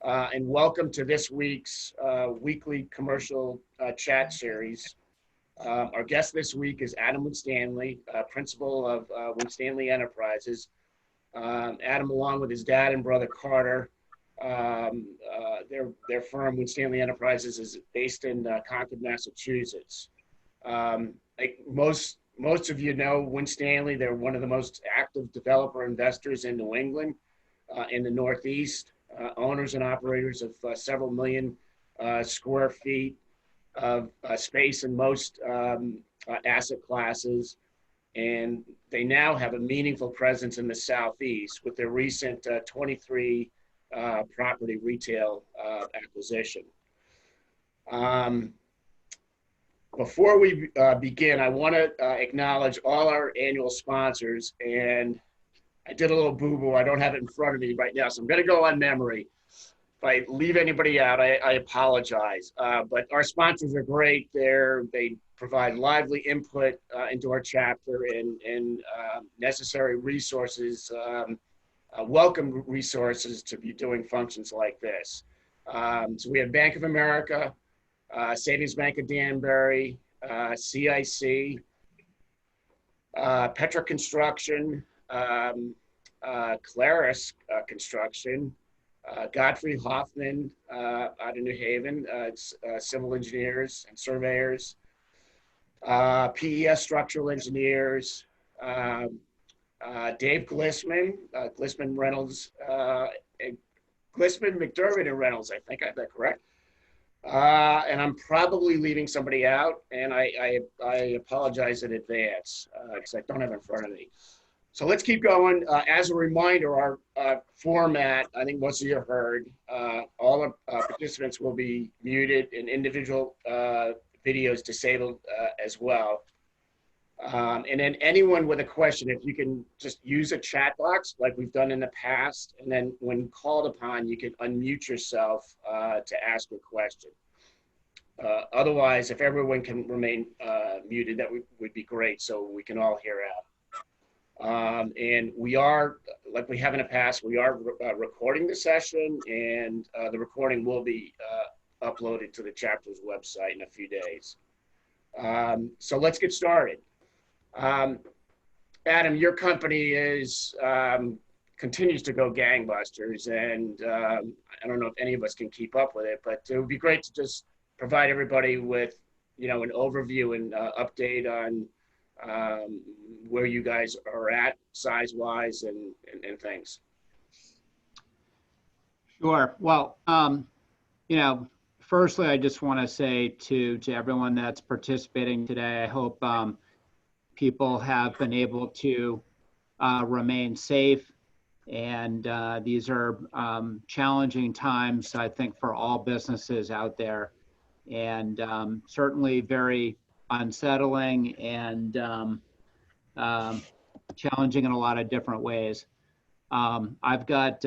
and welcome to this week's weekly commercial chat series. Our guest this week is Adam Winstanley, principal of Winstanley Enterprises. Adam, along with his dad and brother Carter, their firm, Winstanley Enterprises, is based in Concord, Massachusetts. Like most of you know, Winstanley, they're one of the most active developer investors in New England, in the Northeast, owners and operators of several million square feet of space in most asset classes. And they now have a meaningful presence in the Southeast with their recent 23 property retail acquisition. Before we begin, I want to acknowledge all our annual sponsors, and I did a little boo-boo. I don't have it in front of me right now, so I'm going to go on memory. If I leave anybody out, I apologize. But our sponsors are great. They provide lively input into our chapter and necessary resources, welcome resources to be doing functions like this. So we have Bank of America, Savings Bank of Danbury, CIC, Petra Construction, Claris Construction, Godfrey Hoffman out of New Haven, it's civil engineers and surveyors, PES Structural Engineers, Dave Glissman, Glissman Reynolds, Glissman, McDermott and Reynolds, I think I have that correct. And I'm probably leaving somebody out, and I apologize in advance because I don't have it in front of me. So let's keep going. As a reminder, our format, I think most of you heard, all the participants will be muted and individual videos disabled as well. And then anyone with a question, if you can just use a chat box like we've done in the past, and then when called upon, you can unmute yourself to ask a question. Otherwise, if everyone can remain muted, that would be great so we can all hear out. And we are, like we have in the past, we are recording the session, and the recording will be uploaded to the chapter's website in a few days. So let's get started. Adam, your company is continues to go gangbusters, and I don't know if any of us can keep up with it, but it would be great to just provide everybody with, an overview and update on where you guys are at size-wise and things. Sure. Well, firstly, I just want to say to everyone that's participating today, I hope people have been able to remain safe. And these are challenging times, I think, for all businesses out there, and certainly very unsettling and challenging in a lot of different ways. I've got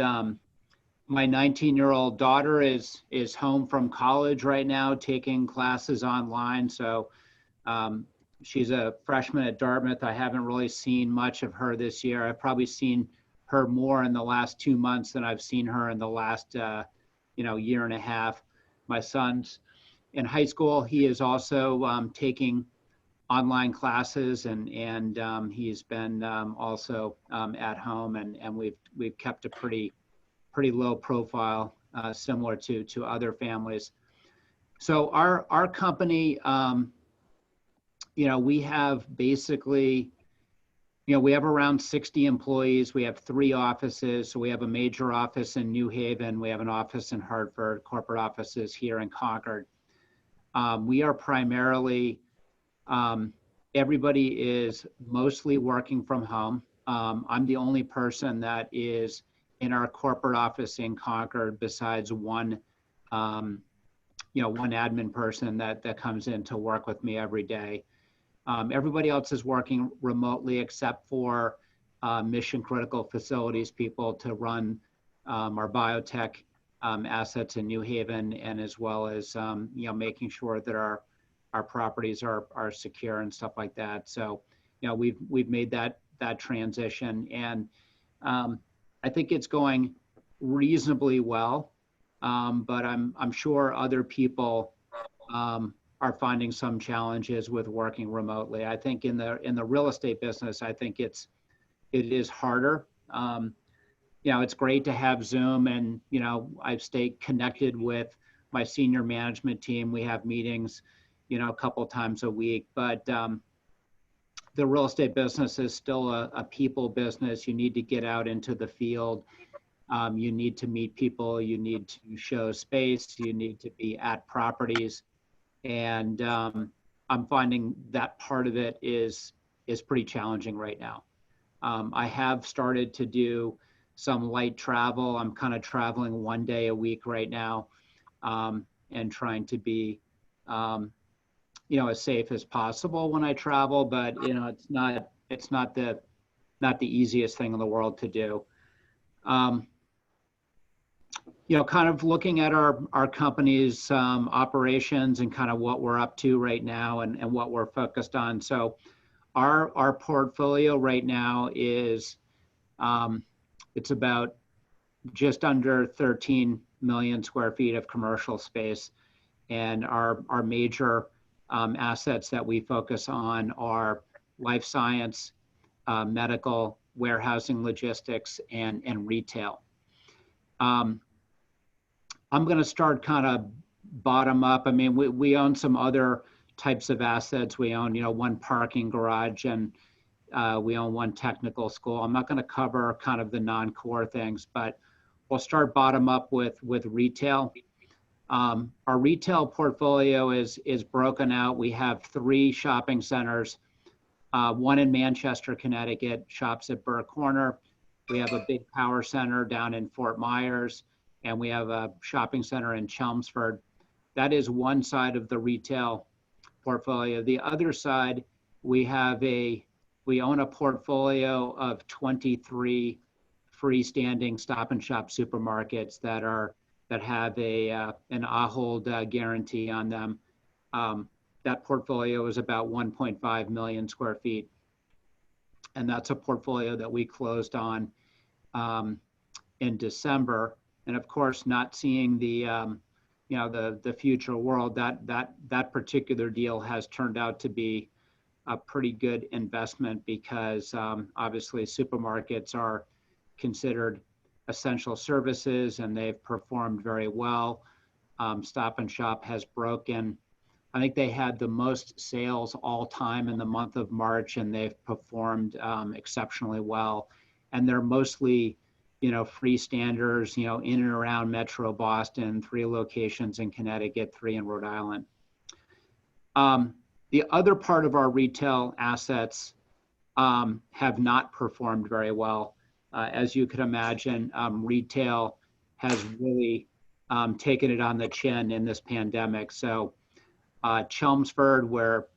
my 19-year-old daughter is home from college right now, taking classes online. So she's a freshman at Dartmouth. I haven't really seen much of her this year. I've probably seen her more in the last 2 months than I've seen her in the last year and a half. My son's in high school. He is also taking online classes, and he's been also at home, and we've kept a pretty low profile, similar to other families. So our company, we have basically, we have around 60 employees. We have 3 offices. So we have a major office in New Haven. We have an office in Hartford, corporate offices here in Concord. We are primarily, everybody is mostly working from home. I'm the only person that is in our corporate office in Concord besides one admin person that comes in to work with me every day. Everybody else is working remotely except for mission critical facilities people to run our biotech assets in New Haven, and as well as making sure that our properties are secure and stuff like that. So we've made that transition, and I think it's going reasonably well. but I'm sure other people are finding some challenges with working remotely. I think in the real estate business, I think it is harder. It's great to have Zoom, and I've stayed connected with my senior management team. We have meetings, a couple times a week, but the real estate business is still a people business. You need to get out into the field. You need to meet people. You need to show space. You need to be at properties. And I'm finding that part of it is pretty challenging right now. I have started to do some light travel. I'm kind of traveling 1 day a week right now, and trying to be as safe as possible when I travel, but it's not the easiest thing in the world to do. Kind of looking at our company's operations and kind of what we're up to right now and what we're focused on. So our portfolio right now is it's about just under 13 million square feet of commercial space, and our major assets that we focus on are life science, medical, warehousing, logistics, and retail. I'm going to start kind of bottom up. I mean, we own some other types of assets. We own, one parking garage, and we own one technical school. I'm not going to cover kind of the non-core things, but we'll start bottom up with retail. Our retail portfolio is broken out. We have 3 shopping centers, one in Manchester, Connecticut, Shops at Burr Corner. We have a big power center down in Fort Myers, and we have a shopping center in Chelmsford. That is one side of the retail portfolio. The other side, we own a portfolio of 23 freestanding Stop and Shop supermarkets that have an Ahold guarantee on them. That portfolio is about 1.5 million square feet, and that's a portfolio that we closed on in December. And of course, not seeing the future world, that particular deal has turned out to be a pretty good investment because obviously supermarkets are considered essential services, and they've performed very well. Stop and Shop has broken. I think they had the most sales all time in the month of March, and they've performed exceptionally well. And they're mostly, freestanders, in and around Metro Boston, 3 locations in Connecticut, 3 in Rhode Island. The other part of our retail assets have not performed very well. As you could imagine, retail has really taken it on the chin in this pandemic. So Chelmsford, where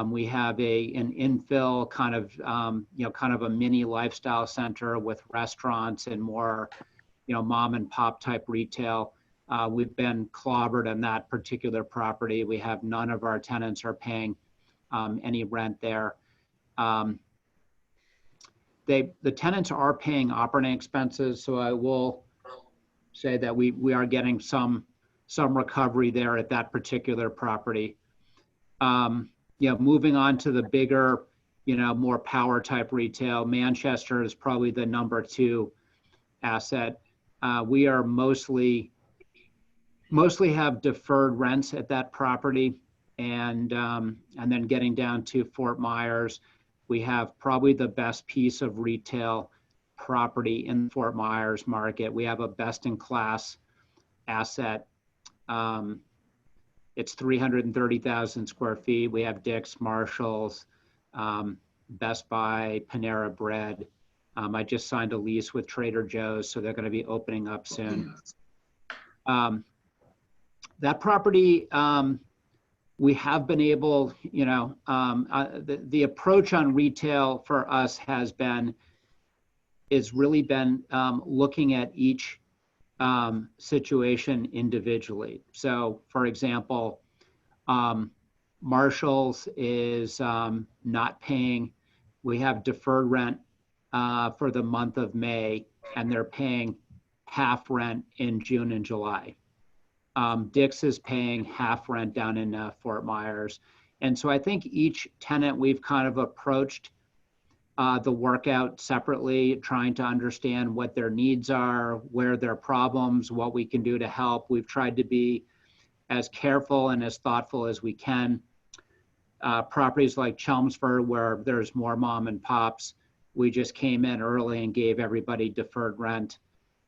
we have an infill kind of a mini lifestyle center with restaurants and more, mom and pop type retail. We've been clobbered on that particular property. We have none of our tenants are paying any rent there. The tenants are paying operating expenses, so I will say that we are getting some recovery there at that particular property. Moving on to the bigger, more power type retail, Manchester is probably the number 2 asset. We are mostly have deferred rents at that property, and then getting down to Fort Myers, we have probably the best piece of retail property in the Fort Myers market. We have a best-in-class asset. It's 330,000 square feet. We have Dick's, Marshall's, Best Buy, Panera Bread. I just signed a lease with Trader Joe's, so they're going to be opening up soon. That property, we have been able, the approach on retail for us has really been looking at each situation individually. So for example, Marshall's is not paying. We have deferred rent for the month of May, and they're paying half rent in June and July. Dick's is paying half rent down in Fort Myers. And so I think each tenant we've kind of approached the workout separately, trying to understand what their needs are, where their problems, what we can do to help. We've tried to be as careful and as thoughtful as we can. Properties like Chelmsford, where there's more mom and pops, we just came in early and gave everybody deferred rent.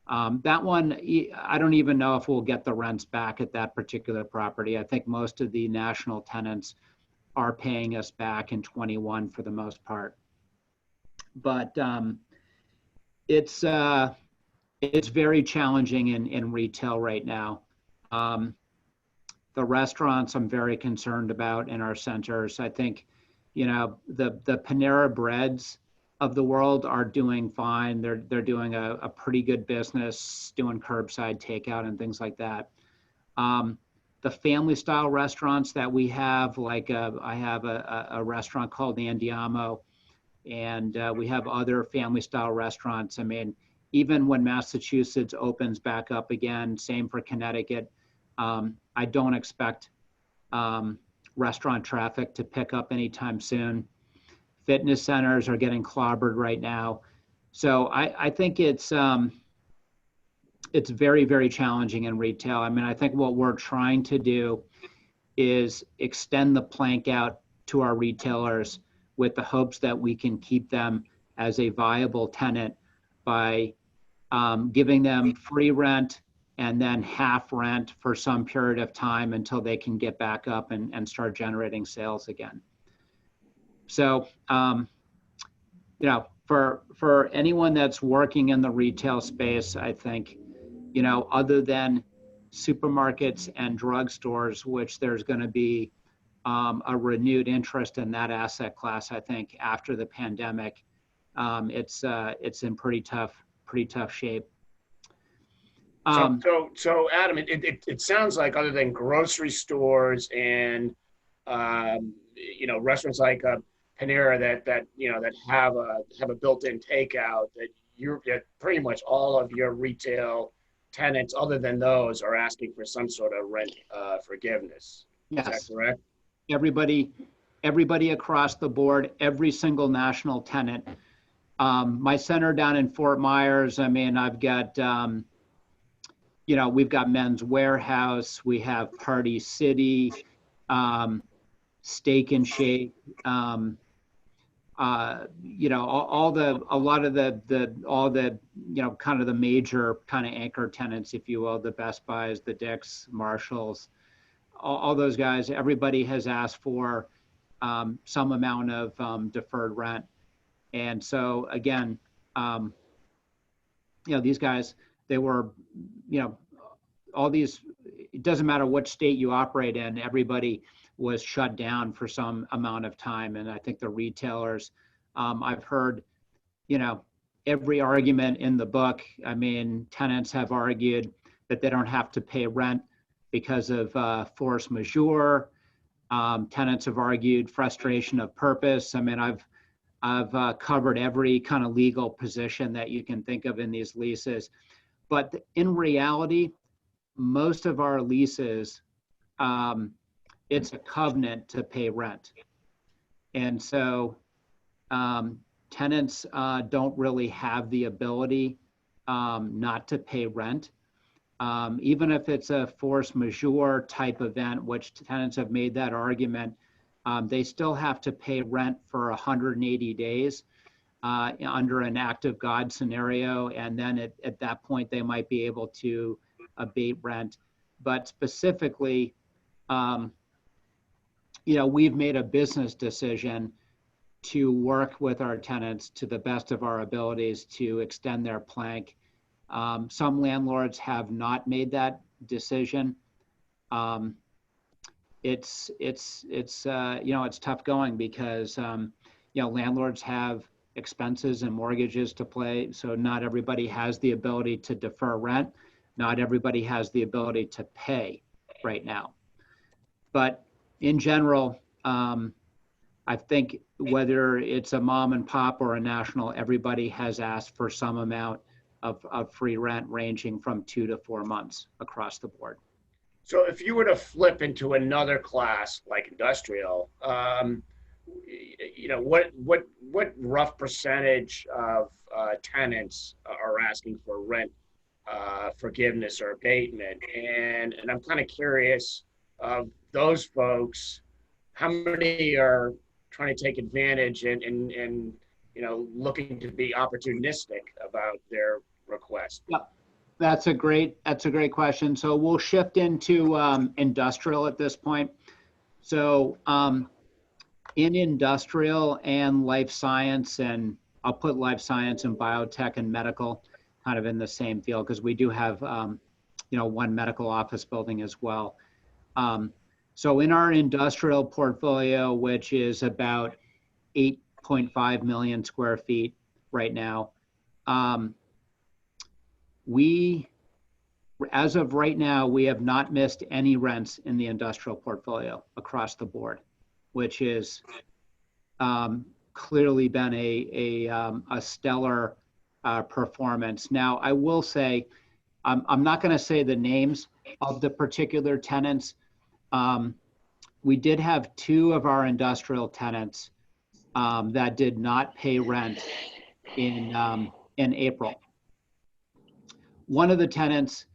That one, I don't even know if we'll get the rents back at that particular property. I think most of the national tenants are paying us back in 21 for the most part. But it's very challenging in retail right now. The restaurants I'm very concerned about in our centers. I think, the Panera Breads of the world are doing fine. They're doing a pretty good business, doing curbside takeout and things like that. The family style restaurants that we have, like I have a restaurant called Andiamo, and we have other family style restaurants. I mean, even when Massachusetts opens back up again, same for Connecticut, I don't expect restaurant traffic to pick up anytime soon. Fitness centers are getting clobbered right now. So I think it's very, very challenging in retail. I mean, I think what we're trying to do is extend the plank out to our retailers with the hopes that we can keep them as a viable tenant by giving them free rent and then half rent for some period of time until they can get back up and start generating sales again. So, for anyone that's working in the retail space, I think, other than supermarkets and drugstores, which there's going to be a renewed interest in that asset class, I think, after the pandemic, it's in pretty tough shape. So Adam, it sounds like other than grocery stores and restaurants like Panera that have a built-in takeout, that pretty much all of your retail tenants, other than those, are asking for some sort of rent forgiveness. Yes. Is that correct? Everybody across the board, every single national tenant. My center down in Fort Myers, I mean, I've got, we've got Men's Warehouse, we have Party City, Steak and Shake, all the kind of the major kind of anchor tenants, if you will, the Best Buys, the Dick's, Marshalls, all those guys. Everybody has asked for some amount of deferred rent. And so again, these guys, they were, all these, it doesn't matter what state you operate in, everybody was shut down for some amount of time. And I think the retailers, I've heard, every argument in the book. I mean, tenants have argued that they don't have to pay rent because of force majeure. Tenants have argued frustration of purpose. I mean, I've covered every kind of legal position that you can think of in these leases. But in reality, most of our leases, it's a covenant to pay rent. And so tenants don't really have the ability not to pay rent. Even if it's a force majeure type event, which tenants have made that argument, they still have to pay rent for 180 days under an act of God scenario. And then at that point, they might be able to abate rent. But specifically, we've made a business decision to work with our tenants to the best of our abilities to extend their plank. Some landlords have not made that decision. It's tough going because landlords have expenses and mortgages to pay, so not everybody has the ability to defer rent. Not everybody has the ability to pay right now. But in general, I think whether it's a mom and pop or a national, everybody has asked for some amount of free rent ranging from 2 to 4 months across the board. So if you were to flip into another class like industrial, what rough percentage of tenants are asking for rent forgiveness or abatement? And I'm kind of curious of those folks, how many are trying to take advantage and looking to be opportunistic about their request? Yeah, that's a great question. So we'll shift into industrial at this point. So in industrial and life science, and I'll put life science and biotech and medical kind of in the same field because we do have one medical office building as well. So in our industrial portfolio, which is about 8.5 million square feet right now, as of right now, we have not missed any rents in the industrial portfolio across the board, which is clearly been a stellar performance. Now, I will say, I'm not going to say the names of the particular tenants. We did have 2 of our industrial tenants that did not pay rent in April. One of the tenants,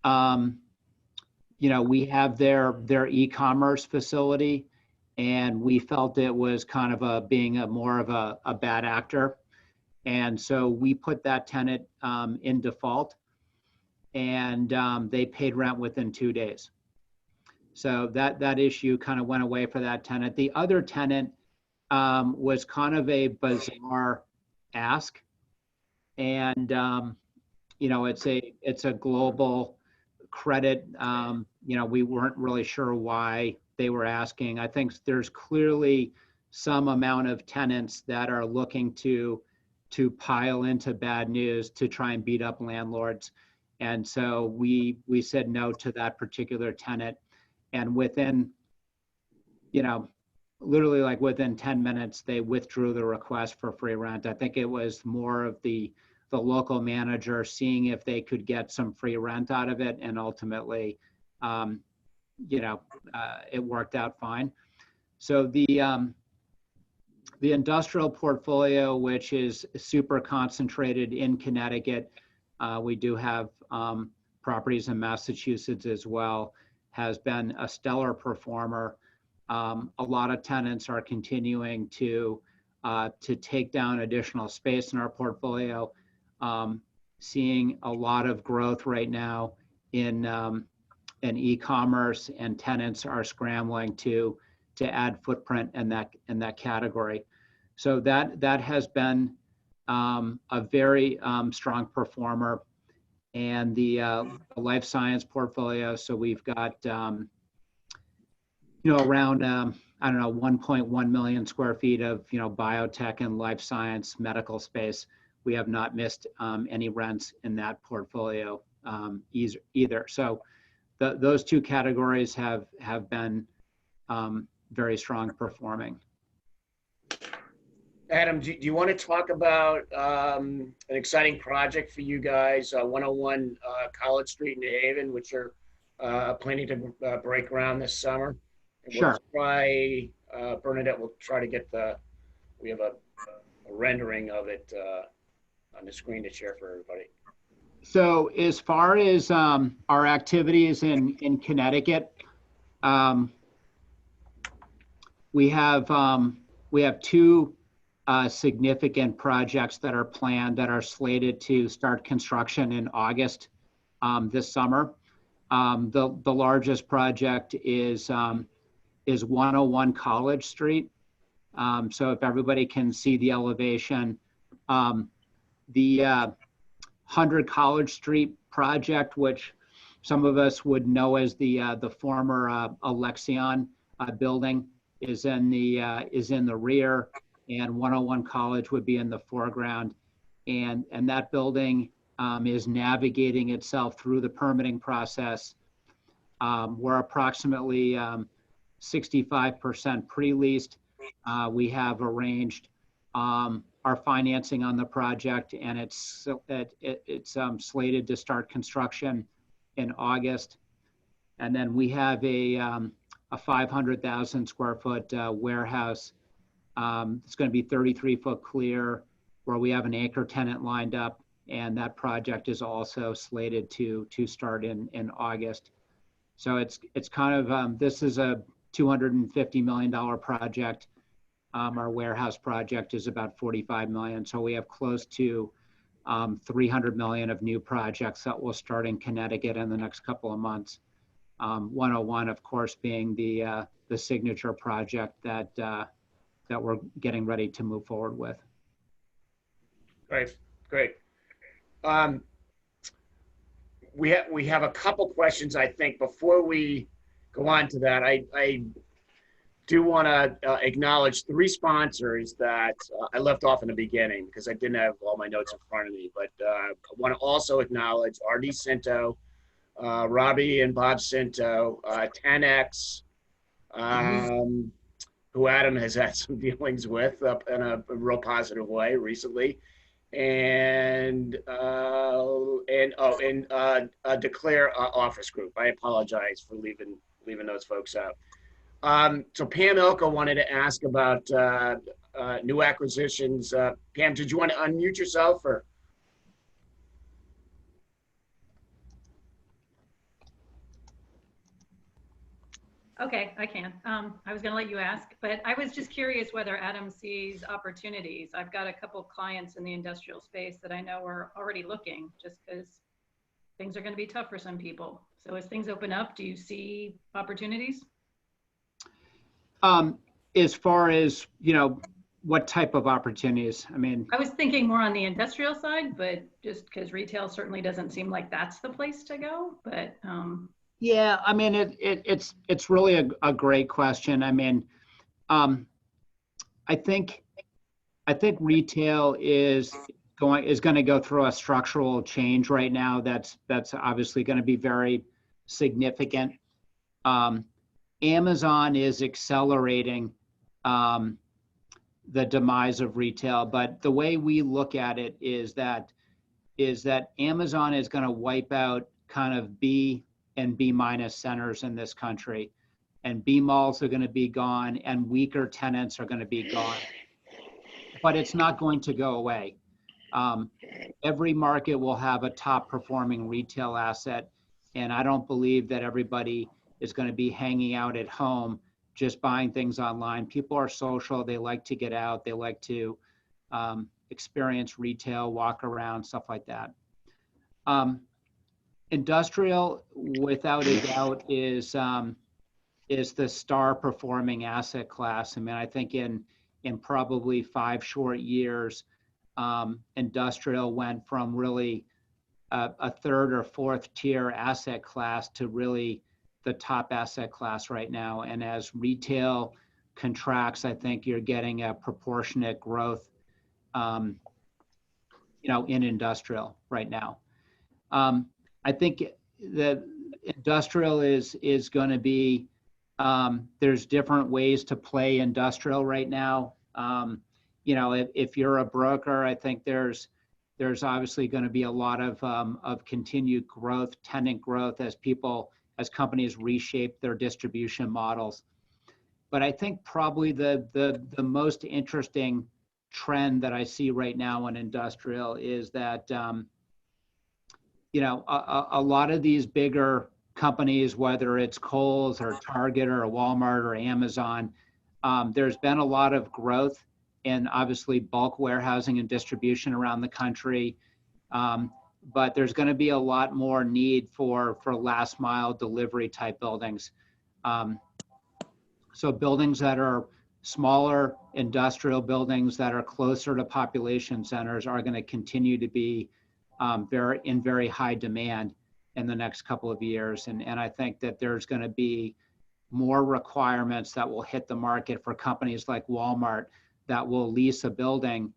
we have their e-commerce facility, and we felt it was kind of being more of a bad actor. And so we put that tenant in default, and they paid rent within 2 days. So that issue kind of went away for that tenant. The other tenant was kind of a bizarre ask, and it's a global credit. We weren't really sure why they were asking. I think there's clearly some amount of tenants that are looking to pile into bad news to try and beat up landlords. And so we said no to that particular tenant. And within, literally like within 10 minutes, they withdrew the request for free rent. I think it was more of the local manager seeing if they could get some free rent out of it. And ultimately, it worked out fine. So the industrial portfolio, which is super concentrated in Connecticut, we do have properties in Massachusetts as well, has been a stellar performer. A lot of tenants are continuing to take down additional space in our portfolio. Seeing a lot of growth right now in e-commerce, and tenants are scrambling to add footprint in that category. So that has been a very strong performer. And the life science portfolio, so we've got around 1.1 million square feet of biotech and life science medical space. We have not missed any rents in that portfolio either. So those 2 categories have been very strong performing. Adam, do you want to talk about an exciting project for you guys, 101 College Street in New Haven, which are planning to break ground this summer? And Sure. Bernadette will try to get we have a rendering of it on the screen to share for everybody. So as far as our activities in Connecticut, we have 2 significant projects that are planned, that are slated to start construction in August this summer. The largest project is 101 College Street. So if everybody can see the elevation, the 100 College Street project, which some of us would know as the former Alexion building, is in the rear, and 101 College would be in the foreground. And that building is navigating itself through the permitting process. We're approximately 65% pre-leased. We have arranged our our financing on the project, and it's slated to start construction in August. And then we have a 500,000 square foot warehouse. It's going to be 33-foot clear, where we have an anchor tenant lined up, and that project is also slated to start in August. So it's kind of this is a $250 million project. Our warehouse project is about $45 million. So we have close to $300 million of new projects that will start in Connecticut in the next couple of months. 101, of course, being the signature project that we're getting ready to move forward with. Great, great. We have a couple questions, I think. Before we go on to that, I do want to acknowledge 3 sponsors that I left off in the beginning because I didn't have all my notes in front of me. But I want to also acknowledge R.D. Cinto, Robbie and Bob Cinto, 10X, who Adam has had some dealings with in a real positive way recently, and Declare Office Group. I apologize for leaving those folks out. So Pam Ilka wanted to ask about new acquisitions. Pam, did you want to unmute yourself or? Okay, I can. I was going to let you ask, but I was just curious whether Adam sees opportunities. I've got a couple of clients in the industrial space that I know are already looking, just because things are going to be tough for some people. So as things open up, do you see opportunities? As far as, what type of opportunities? I mean, I was thinking more on the industrial side, but just because retail certainly doesn't seem like that's the place to go. But yeah, I mean, it's really a great question. I mean, I think retail is going to go through a structural change right now. That's obviously going to be very significant. Amazon is accelerating the demise of retail, but the way we look at it is that Amazon is going to wipe out kind of B and B- centers in this country, and B malls are going to be gone, and weaker tenants are going to be gone. But it's not going to go away. Every market will have a top performing retail asset, and I don't believe that everybody is going to be hanging out at home just buying things online. People are social. They like to get out. They like to experience retail, walk around, stuff like that. Industrial, without a doubt, is the star performing asset class. I mean, I think in probably 5 short years, industrial went from really a 3rd or 4th tier asset class to really the top asset class right now. And as retail contracts, I think you're getting a proportionate growth, in industrial right now. I think the industrial is going to be, there's different ways to play industrial right now. If you're a broker, I think there's obviously going to be a lot of continued growth, tenant growth as companies reshape their distribution models. But I think probably the most interesting trend that I see right now in industrial is that, a lot of these bigger companies, whether it's Kohl's or Target or Walmart or Amazon, there's been a lot of growth in obviously bulk warehousing and distribution around the country. But there's going to be a lot more need for last mile delivery type buildings. So buildings that are smaller industrial buildings that are closer to population centers are going to continue to be very high demand in the next couple of years. And I think that there's going to be more requirements that will hit the market for companies like Walmart that will lease a building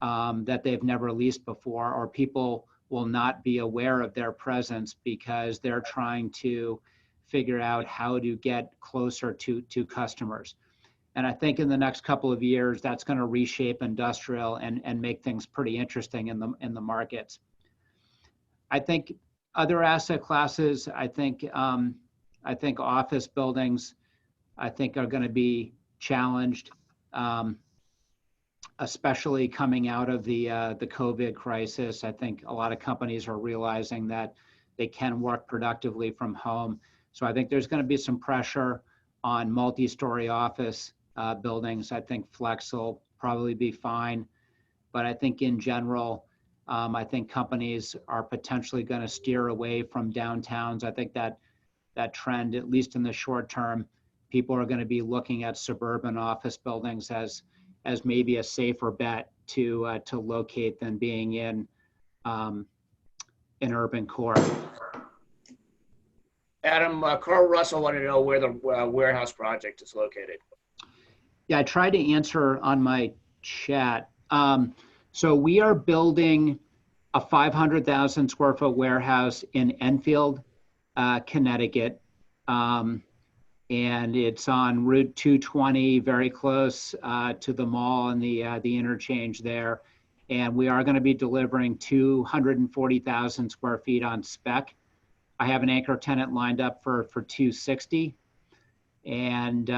that they've never leased before, or people will not be aware of their presence because they're trying to figure out how to get closer to customers. And I think in the next couple of years, that's going to reshape industrial and make things pretty interesting in the markets. I think other asset classes, I think office buildings, I think are going to be challenged, especially coming out of the COVID crisis. I think a lot of companies are realizing that they can work productively from home. So I think there's going to be some pressure on multi-story office buildings. I think flex will probably be fine, but I think in general, I think companies are potentially going to steer away from downtowns. I think that trend, at least in the short term, people are going to be looking at suburban office buildings as maybe a safer bet to locate than being in an urban core. Adam, Carl Russell wanted to know where the warehouse project is located. Yeah, I tried to answer on my chat. So we are building a 500,000 square foot warehouse in Enfield, Connecticut. And it's on Route 220, very close to the mall and the interchange there. And we are going to be delivering 240,000 square feet on spec. I have an anchor tenant lined up for 260. And,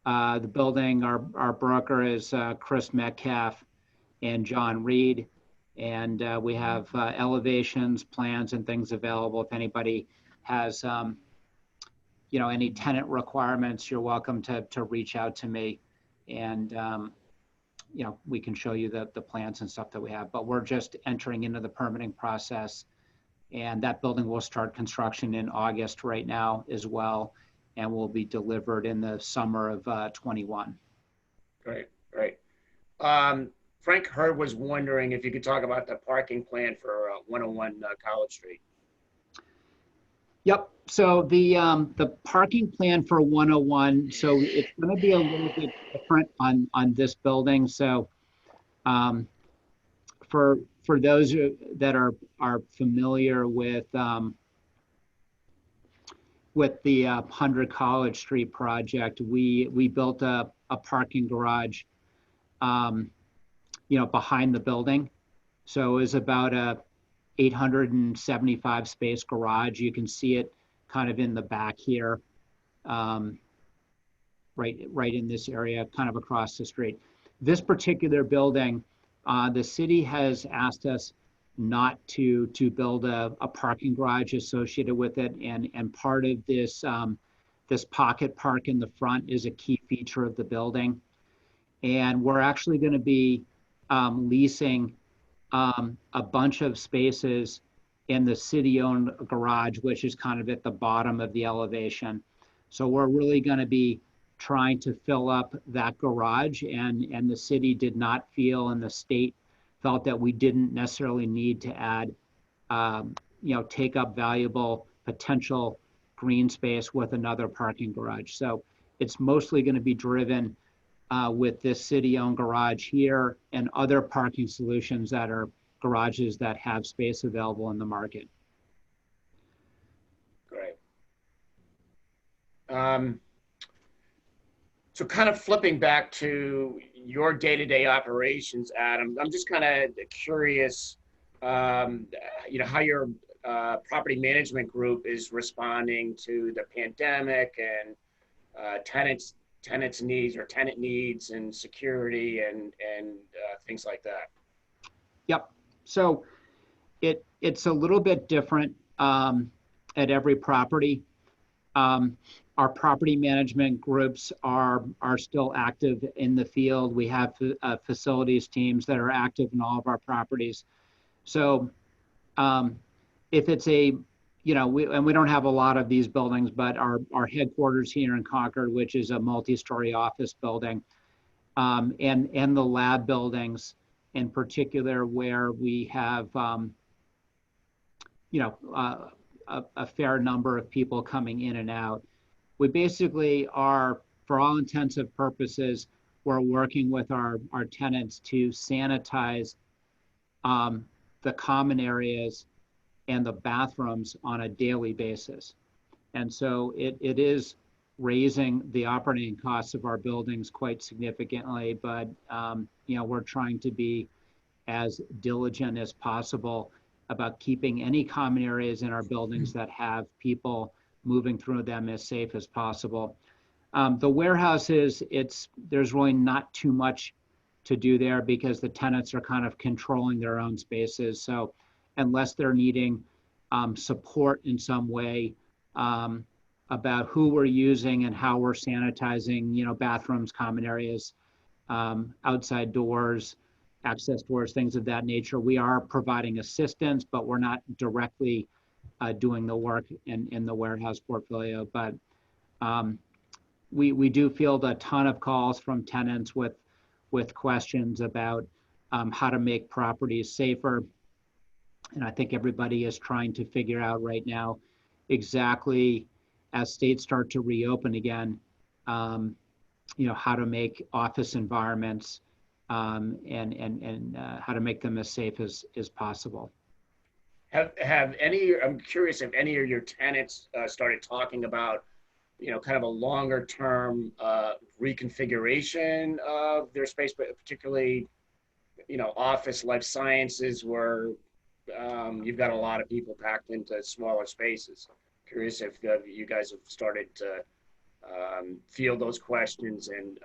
the building, our broker is Chris Metcalf and John Reed. And we have elevations, plans, and things available. If anybody has, any tenant requirements, you're welcome to reach out to me. And, we can show you the plans and stuff that we have. But we're just entering into the permitting process. And that building will start construction in August right now as well, and will be delivered in the summer of 21. Great. Frank Hurd was wondering if you could talk about the parking plan for 101 College Street. Yep. So the parking plan for 101, so it's going to be a little bit different on this building. So for those that are familiar with the 100 College Street project, we built a parking garage, behind the building. So it was about a 875 space garage. You can see it kind of in the back here, right in this area, kind of across the street. This particular building, the city has asked us not to build a parking garage associated with it, and part of this this pocket park in the front is a key feature of the building, and we're actually going to be leasing a bunch of spaces in the city-owned garage, which is kind of at the bottom of the elevation. So we're really going to be trying to fill up that garage, and the city did not feel, and the state felt that we didn't necessarily need to add, take up valuable potential green space with another parking garage. So it's mostly going to be driven with this city-owned garage here and other parking solutions that are garages that have space available in the market. Great. So kind of flipping back to your day-to-day operations, Adam, I'm just kind of curious, how your property management group is responding to the pandemic and tenants needs or tenant needs and security and things like that. Yep. So it's a little bit different at every property. Our property management groups are still active in the field. We have facilities teams that are active in all of our properties. So if it's we don't have a lot of these buildings, but our headquarters here in Concord, which is a multi-story office building, and the lab buildings in particular, where we have a fair number of people coming in and out. We basically are, for all intensive purposes, we're working with our tenants to sanitize the common areas and the bathrooms on a daily basis. And so it is raising the operating costs of our buildings quite significantly, but we're trying to be as diligent as possible about keeping any common areas in our buildings that have people moving through them as safe as possible. The warehouses, there's really not too much to do there because the tenants are kind of controlling their own spaces. So unless they're needing support in some way about who we're using and how we're sanitizing, bathrooms, common areas, outside doors, access doors, things of that nature, we are providing assistance, but we're not directly doing the work in the warehouse portfolio. But we do field a ton of calls from tenants with questions about how to make properties safer. And I think everybody is trying to figure out right now exactly as states start to reopen again, how to make office environments and how to make them as safe as possible. I'm curious if any of your tenants started talking about, kind of a longer term reconfiguration of their space, but particularly, office, life sciences, where you've got a lot of people packed into smaller spaces. Curious if you guys have started to field those questions and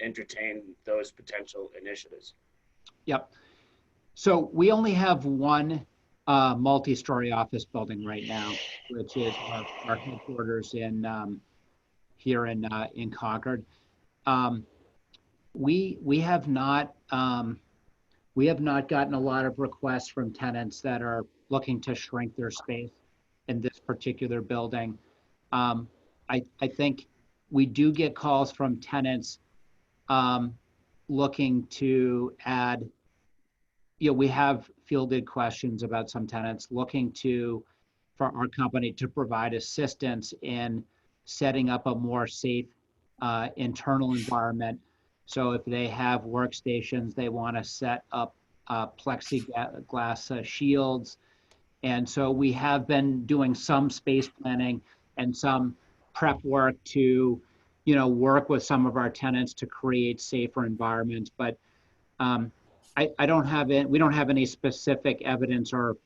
entertain those potential initiatives. Yep. So we only have one multi-story office building right now, which is our headquarters here in Concord. We have not gotten a lot of requests from tenants that are looking to shrink their space in this particular building. I think we do get calls from tenants looking to add. We have fielded questions about some tenants looking for our company to provide assistance in setting up a more safe internal environment. So if they have workstations, they want to set up plexiglass shields. And so we have been doing some space planning and some prep work to, work with some of our tenants to create safer environments. But we don't have any specific evidence or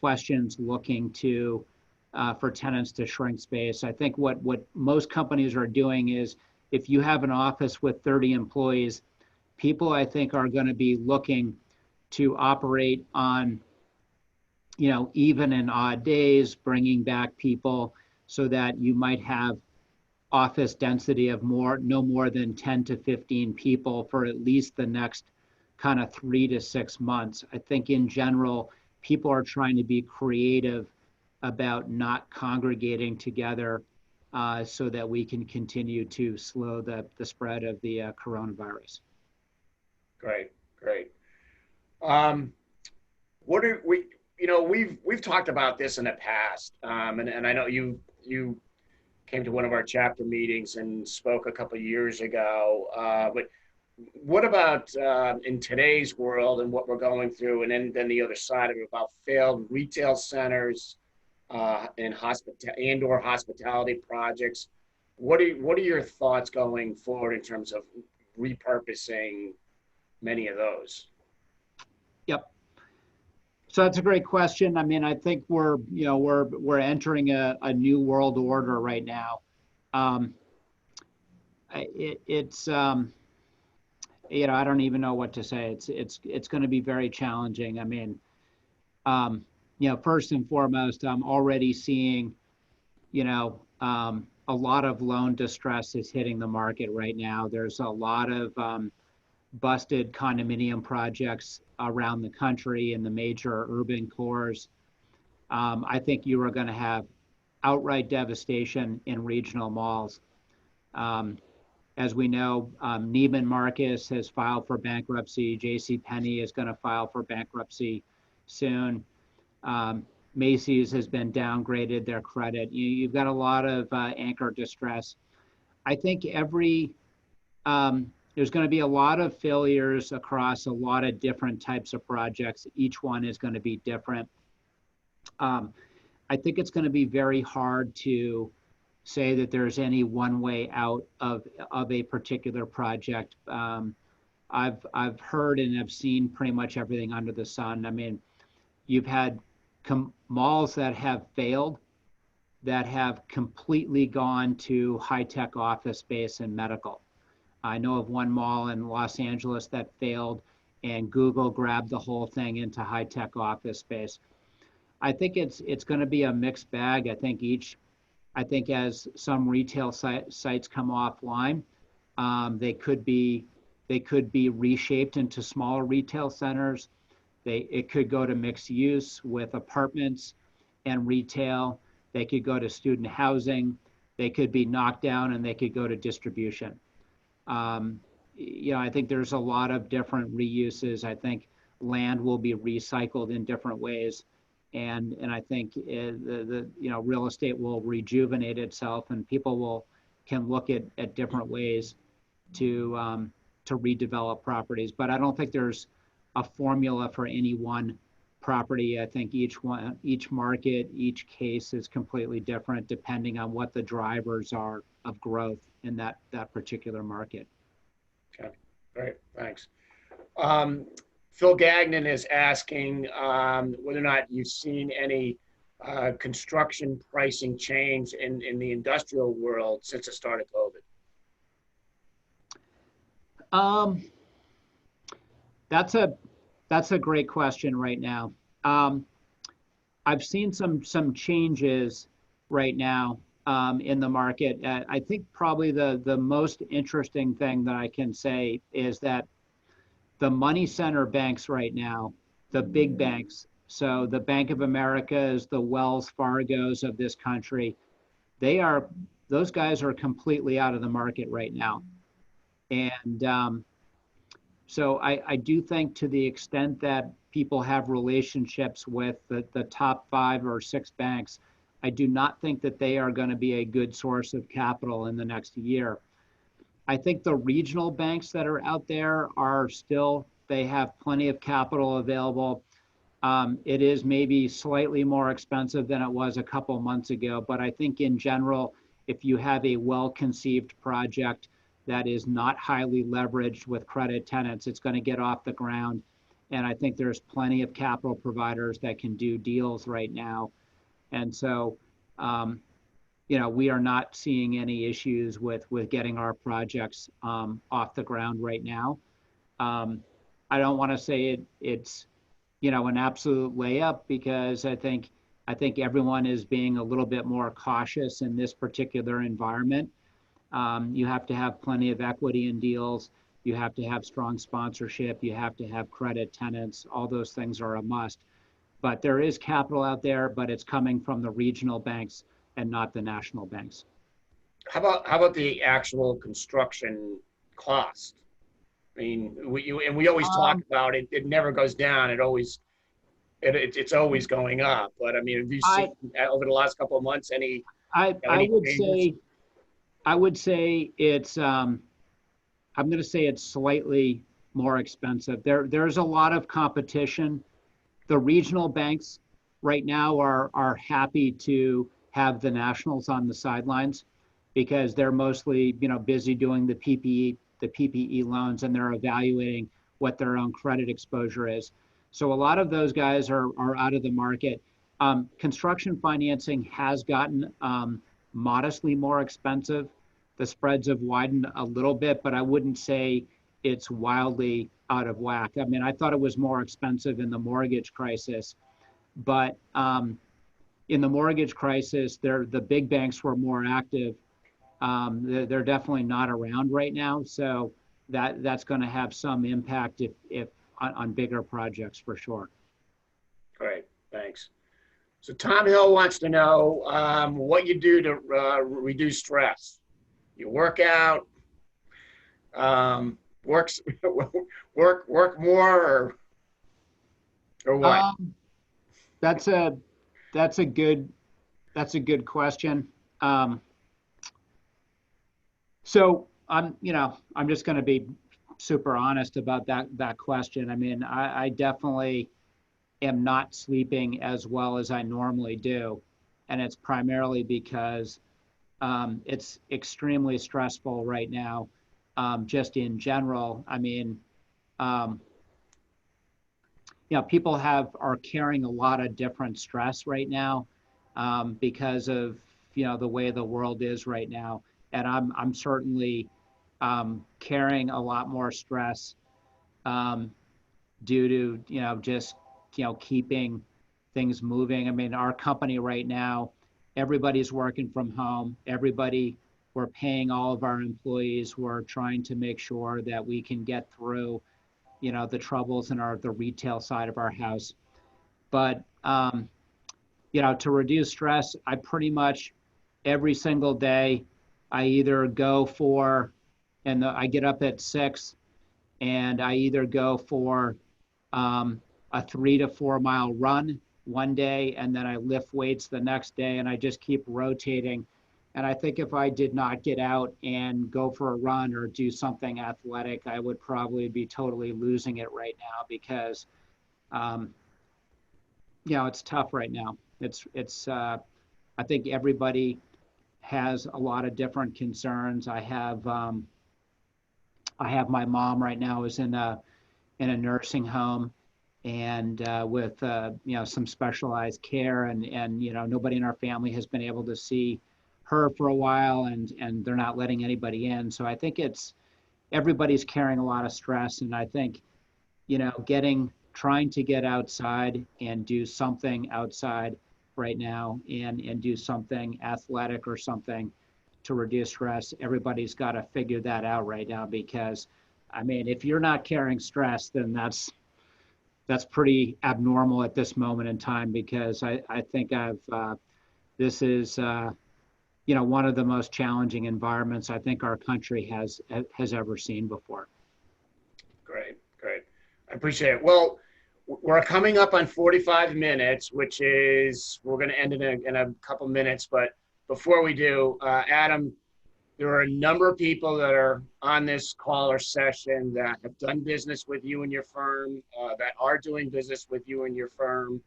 questions looking for tenants to shrink space. I think what most companies are doing is, if you have an office with 30 employees, people I think are going to be looking to operate on, even and odd days, bringing back people so that you might have office density of no more than 10 to 15 people for at least the next kind of 3 to 6 months. I think in general, people are trying to be creative about not congregating together so that we can continue to slow the spread of the coronavirus. Great. What are we? We've talked about this in the past, and I know you came to one of our chapter meetings and spoke a couple of years ago. But what about in today's world and what we're going through, and then the other side of it, about failed retail centers and and/or hospitality projects? What are your thoughts going forward in terms of repurposing many of those? Yep. So that's a great question. I mean, I think we're entering a new world order right now. It's I don't even know what to say. It's going to be very challenging. I mean, first and foremost, I'm already seeing, a lot of loan distress is hitting the market right now. There's a lot of busted condominium projects around the country in the major urban cores. I think you are going to have outright devastation in regional malls. As we know, Neiman Marcus has filed for bankruptcy. JCPenney is going to file for bankruptcy soon. Macy's has been downgraded their credit. You've got a lot of anchor distress. I think there's going to be a lot of failures across a lot of different types of projects. Each one is going to be different. I think it's going to be very hard to say that there's any one way out of a particular project. I've heard and I've seen pretty much everything under the sun. I mean, you've had malls that have failed, that have completely gone to high-tech office space and medical. I know of one mall in Los Angeles that failed, and Google grabbed the whole thing into high-tech office space. I think it's going to be a mixed bag. I think as some retail sites come offline, they could be reshaped into smaller retail centers. It could go to mixed use with apartments and retail. They could go to student housing. They could be knocked down and they could go to distribution. I think there's a lot of different reuses. I think land will be recycled in different ways. And I think the real estate will rejuvenate itself, and people can look at different ways to redevelop properties. But I don't think there's a formula for any one property. I think each market, each case is completely different depending on what the drivers are of growth in that particular market. Okay, great, thanks. Phil Gagnon is asking whether or not you've seen any construction pricing change in the industrial world since the start of COVID. That's a great question right now. I've seen some changes right now in the market. I think probably the most interesting thing that I can say is that the money center banks right now, the big banks, so the Bank of Americas, the Wells Fargos of this country, those guys are completely out of the market right now. And so I do think, to the extent that people have relationships with the top 5 or 6 banks, I do not think that they are going to be a good source of capital in the next year. I think the regional banks that are out there they have plenty of capital available. It is maybe slightly more expensive than it was a couple months ago, but I think in general, if you have a well-conceived project that is not highly leveraged with credit tenants, it's going to get off the ground. And I think there's plenty of capital providers that can do deals right now. And so, we are not seeing any issues with getting our projects off the ground right now. I don't want to say it's an absolute layup, because I think everyone is being a little bit more cautious in this particular environment. You have to have plenty of equity in deals. You have to have strong sponsorship. You have to have credit tenants. All those things are a must. But there is capital out there, but it's coming from the regional banks and not the national banks. How about the actual construction cost? I mean, we always talk about it. It never goes down. It's always going up. But I mean, have you seen over the last couple of months any? I would say it's. I'm going to say it's slightly more expensive. There's a lot of competition. The regional banks right now are happy to have the nationals on the sidelines, because they're mostly busy doing the PPE loans, and they're evaluating what their own credit exposure is. So a lot of those guys are out of the market. Construction financing has gotten modestly more expensive. The spreads have widened a little bit, but I wouldn't say it's wildly out of whack. I mean, I thought it was more expensive in the mortgage crisis, but in the mortgage crisis, the big banks were more active. They're definitely not around right now, so that's going to have some impact if on bigger projects for sure. Great, thanks. So Tom Hill wants to know what you do to reduce stress. You work out, work more, or what? That's a good question. So I'm just going to be super honest about that question. I mean, I definitely am not sleeping as well as I normally do, and it's primarily because it's extremely stressful right now, just in general. I mean, people are carrying a lot of different stress right now, because of, the way the world is right now. And I'm certainly carrying a lot more stress, due to, just, keeping things moving. I mean, our company right now, everybody's working from home. We're paying all of our employees. We're trying to make sure that we can get through, the troubles in the retail side of our house. But, to reduce stress, I pretty much every single day, I either go for, and I get up at 6, and I either go for a 3 to 4 mile run one day, and then I lift weights the next day, and I just keep rotating. And I think if I did not get out and go for a run or do something athletic, I would probably be totally losing it right now, because, it's tough right now. I think everybody has a lot of different concerns. I have my mom right now is in a nursing home, and with some specialized care, and nobody in our family has been able to see her for a while, and they're not letting anybody in. So I think everybody's carrying a lot of stress, and I think trying to get outside and do something outside right now, and do something athletic or something to reduce stress. Everybody's got to figure that out right now, because I mean, if you're not carrying stress, then that's pretty abnormal at this moment in time, because I think this is one of the most challenging environments I think our country has ever seen before. Great. I appreciate it. Well, we're coming up on 45 minutes, which is, we're going to end in a couple minutes. But before we do, Adam, there are a number of people that are on this caller session that have done business with you and your firm, that are doing business with you and your firm.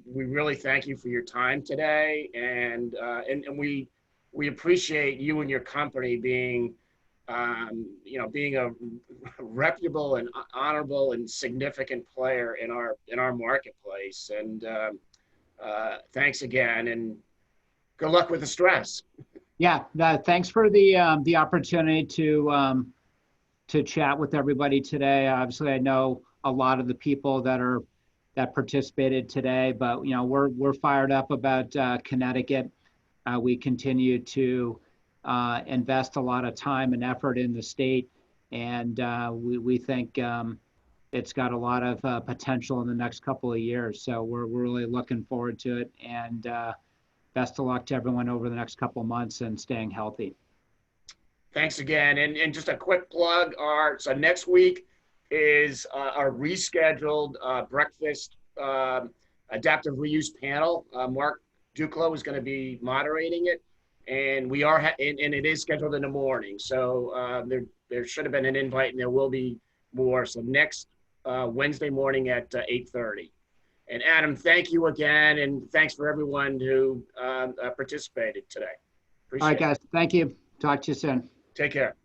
We really thank you for your time today, and we appreciate you and your company being a reputable and honorable and significant player in our marketplace. And thanks again, and good luck with the stress. Yeah, thanks for the opportunity to chat with everybody today. Obviously, I know a lot of the people that participated today, but we're fired up about Connecticut. We continue to invest a lot of time and effort in the state, and we think it's got a lot of potential in the next couple of years. So we're really looking forward to it, and best of luck to everyone over the next couple of months, and staying healthy. Thanks again. And just a quick plug, so next week is our rescheduled breakfast adaptive reuse panel. Mark Duclos is going to be moderating it, and and it is scheduled in the morning. So there should have been an invite, and there will be more. So next Wednesday morning at 8:30. And Adam, thank you again, and thanks for everyone who participated today. Appreciate it. All right, guys. Thank you. Talk to you soon. Take care.